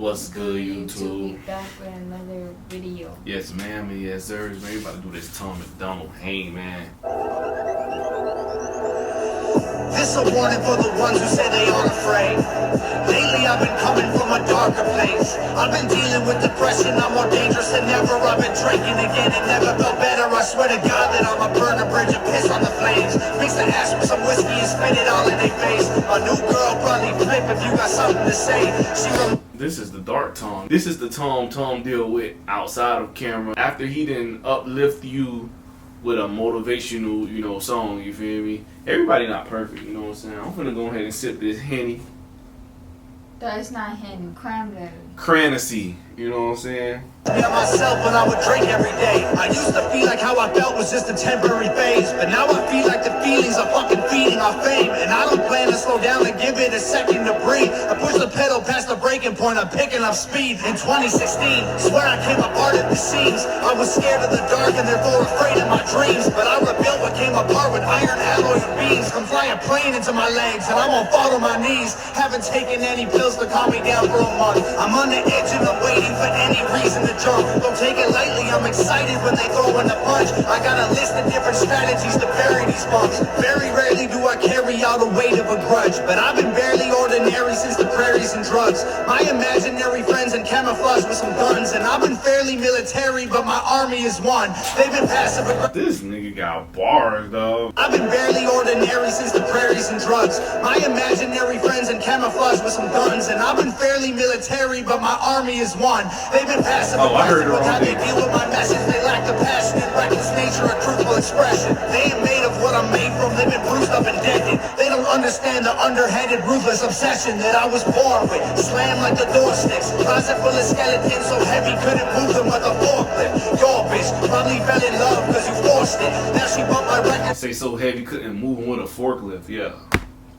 What's good, YouTube? We back with another video. Yes, ma'am, and yes, sir. Man, we about to do this MacDonald Hangman. This a warning for the ones who say they aren't afraid. Lately I've been coming from a darker place. I've been dealing with depression, I'm more dangerous than ever. I've been drinking again, it never felt better. I swear to God that I'ma burn a bridge and piss on the flames. Mix the ash with some whiskey and spit it all in their face. A new girl probably flip if you got something to say. This is the dark Tom. This is the Tom deal with outside of camera. After he didn't uplift you with a motivational, song, you feel me? Everybody not perfect, you know what I'm saying? I'm finna go ahead and sip this Henny. That's not Henny, cranberry. Cranesy, you know what I'm saying? Myself when I would drink every day. I used to feel like how I felt was just a temporary phase, but now I feel like the feelings are fucking feeding off fame. And I don't plan to slow down and give it a second to breathe. I push the pedal past the breaking point, I'm picking up speed. In 2016, swear I came apart at the seams. I was scared of the dark and therefore afraid of my dreams. But I rebuilt what came apart with iron alloy beams. Come flying plane into my legs and I'm on fall on my knees. Haven't taken any pills to calm me down for a month. I'm on the edge and I'm waiting for any reason to jump. Don't take it lightly, I'm excited when they throw in a punch. I got a list of different strategies to bury these bumps. Very rarely do I carry out the weight of a grudge, but I've been barely ordinary since the prairies and drugs. My imaginary friends in camouflage with some guns, and I've been fairly military, but my army is one. They've been passive aggressive. This nigga got bars, though. I've been barely ordinary since the prairies and drugs. My imaginary friends in camouflage with some guns, and I've been fairly military, but my army is one. They've been passive aggressive with how they deal with my message. They lack the passion and reckless nature of truthful expression. They ain't made of what I'm made from. They've been bruised up and dented. They don't understand the underhanded, ruthless obsession that I was born with. Slammed like the door sticks. Closet full of skeletons so heavy couldn't move them with a forklift. Your bitch probably fell in love because you forced it. Now she bumped my record. Say so heavy couldn't move him with a forklift, yeah.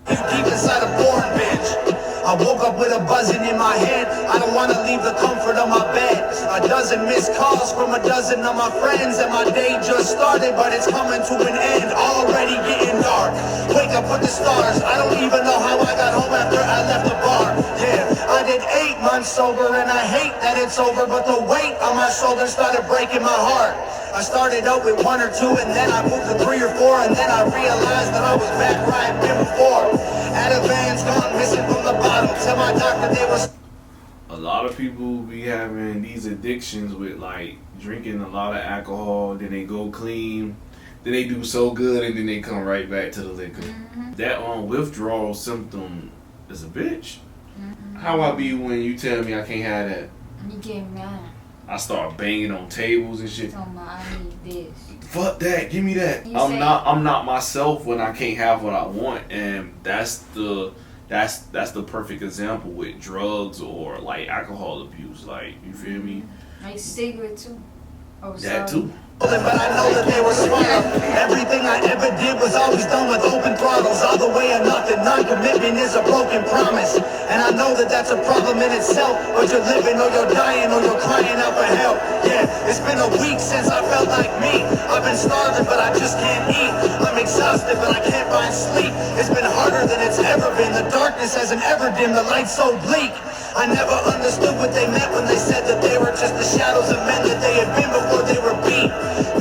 You deep inside a born bitch. I woke up with a buzzing in my head. I don't want to leave the comfort of my bed. A dozen missed calls from a dozen of my friends, and my day just started, but it's coming to an end. Already getting dark. Wake up with the stars. I don't even know how I got home after I left the bar. Yeah, I did 8 months sober, and I hate that it's over, but the weight on my shoulders started breaking my heart. I started out with 1 or 2, and then I moved to 3 or 4, and then I realized that I was back where I had been before. Ativans gone missing from the bottle. Tell my doctor they was. A lot of people be having these addictions with like drinking a lot of alcohol, then they go clean, then they do so good, and then they come right back to the liquor. That withdrawal symptom is a bitch. How I be when you tell me I can't have that? You get mad. I start banging on tables and shit. Talking about I need this. Fuck that, give me that. I'm not myself when I can't have what I want, and that's the perfect example with drugs or like alcohol abuse. Like, you feel me? Like cigarette too. Oh, that sorry. too. But I know that they were smart. Everything I ever did was always done with open throttles. All the way or nothing, non-commitment is a broken promise. And I know that that's a problem in itself. But you're living or you're dying or you're crying out for help. Yeah, it's been a week since I felt like me. I've been starving but I just can't eat. I'm exhausted but I can't find sleep. It's been harder than it's ever been. The darkness hasn't ever dimmed, the light's so bleak. I never understood what they meant when they said that they were just the shadows of men that they had been before they were beat.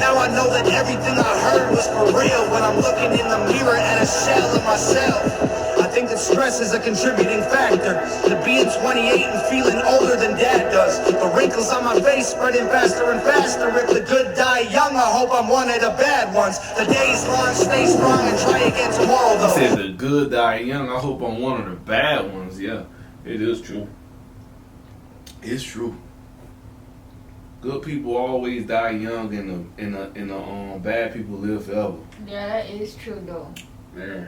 Now I know that everything I heard was for real when I'm looking in the mirror at a shell of myself. I think that stress is a contributing factor to being 28 and feeling older than dad does. The wrinkles on my face spreading faster and faster. If the good die young, I hope I'm one of the bad ones. The day's long, stay strong and try again tomorrow though. He said the good die young, I hope I'm one of the bad ones. Yeah, it is true. It's true. Good people always die young, and the bad people live forever. Yeah, that is true though. Yeah.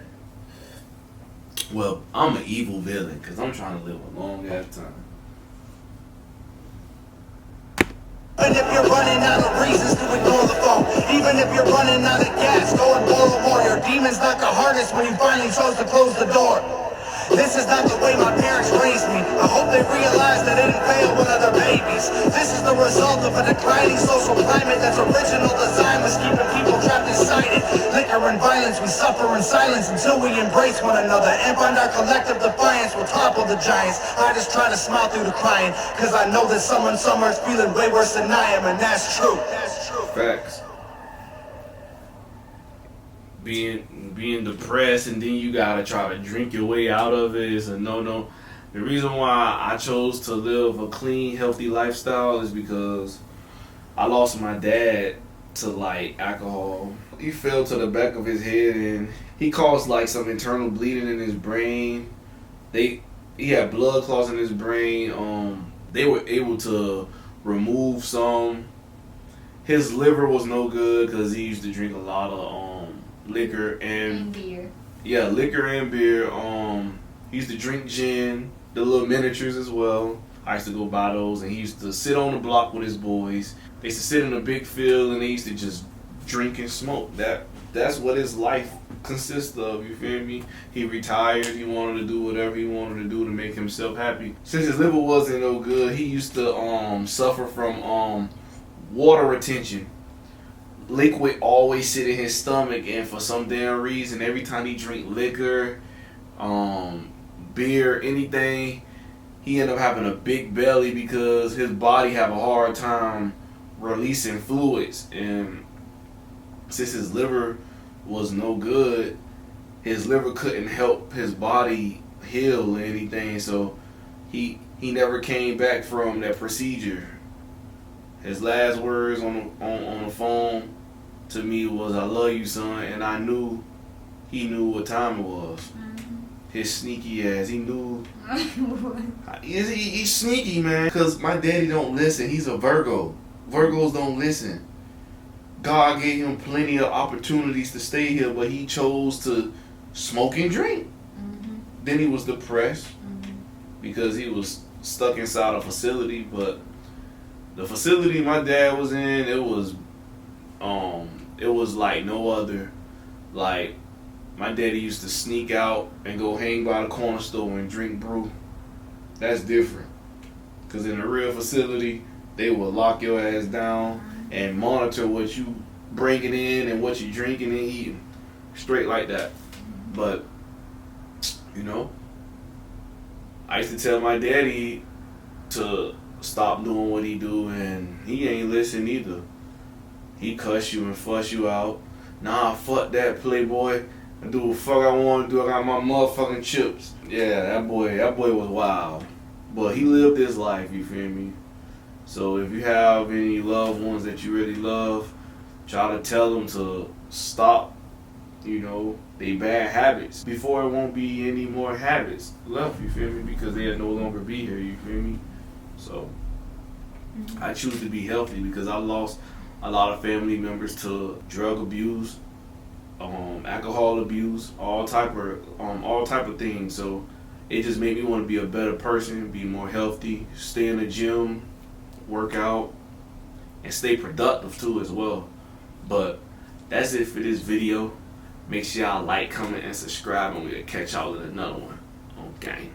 Well, I'm an evil villain because I'm trying to live a long ass time. Even if you're running out of reasons to ignore the phone, even if you're running out of gas, go and borrow more. Your demons knock the hardest when you finally chose to close the door. This is not the way my parents raised me. I hope they realize that they didn't fail one of their babies. This is the result of a declining social climate that's original design was keeping people trapped inside it. Liquor and violence, we suffer in silence until we embrace one another and find our collective defiance will topple the giants. I just try to smile through the crying, cause I know that someone somewhere's feeling way worse than I am, and that's true. Facts. Being depressed and then you gotta try to drink your way out of it is a no-no. The reason why I chose to live a clean, healthy lifestyle is because I lost my dad to like alcohol. He fell to the back of his head and he caused like some internal bleeding in his brain. He had blood clots in his brain. They were able to remove some. His liver was no good because he used to drink a lot of liquor and beer. Yeah, liquor and beer. He used to drink gin, the little miniatures as well. I used to go buy those, and he used to sit on the block with his boys. They used to sit in a big field, and they used to just drink and smoke. That's what his life consists of, you feel me? He retired, he wanted to do whatever he wanted to do to make himself happy. Since his liver wasn't no good, he used to suffer from water retention. Liquid always sit in his stomach, and for some damn reason, every time he drink liquor, beer, anything, he ended up having a big belly because his body have a hard time releasing fluids. And since his liver was no good, his liver couldn't help his body heal or anything, so he never came back from that procedure. His last words on the phone to me was, "I love you, son," and I knew he knew what time it was. His sneaky ass, he knew. He's sneaky, man, because my daddy don't listen. He's a Virgo. Virgos don't listen. God gave him plenty of opportunities to stay here, but he chose to smoke and drink. Then he was depressed because he was stuck inside a facility, but the facility my dad was in, it was like no other. Like, my daddy used to sneak out and go hang by the corner store and drink brew. That's different. Because in a real facility, they will lock your ass down and monitor what you bringing in and what you drinking and eating. Straight like that. But, you know, I used to tell my daddy to stop doing what he do, and he ain't listen either. He cuss you and fuss you out. Nah, fuck that, playboy. I do what the fuck I want to do. I got my motherfucking chips. Yeah, that boy was wild. But he lived his life, you feel me? So if you have any loved ones that you really love, try to tell them to stop, you know, they bad habits before it won't be any more habits left, you feel me? Because they'll no longer be here, you feel me? So I choose to be healthy because I lost a lot of family members to drug abuse, alcohol abuse, all type of things. So it just made me want to be a better person, be more healthy, stay in the gym, work out, and stay productive too as well. But that's it for this video. Make sure y'all like, comment, and subscribe, and we'll catch y'all in another one. Okay.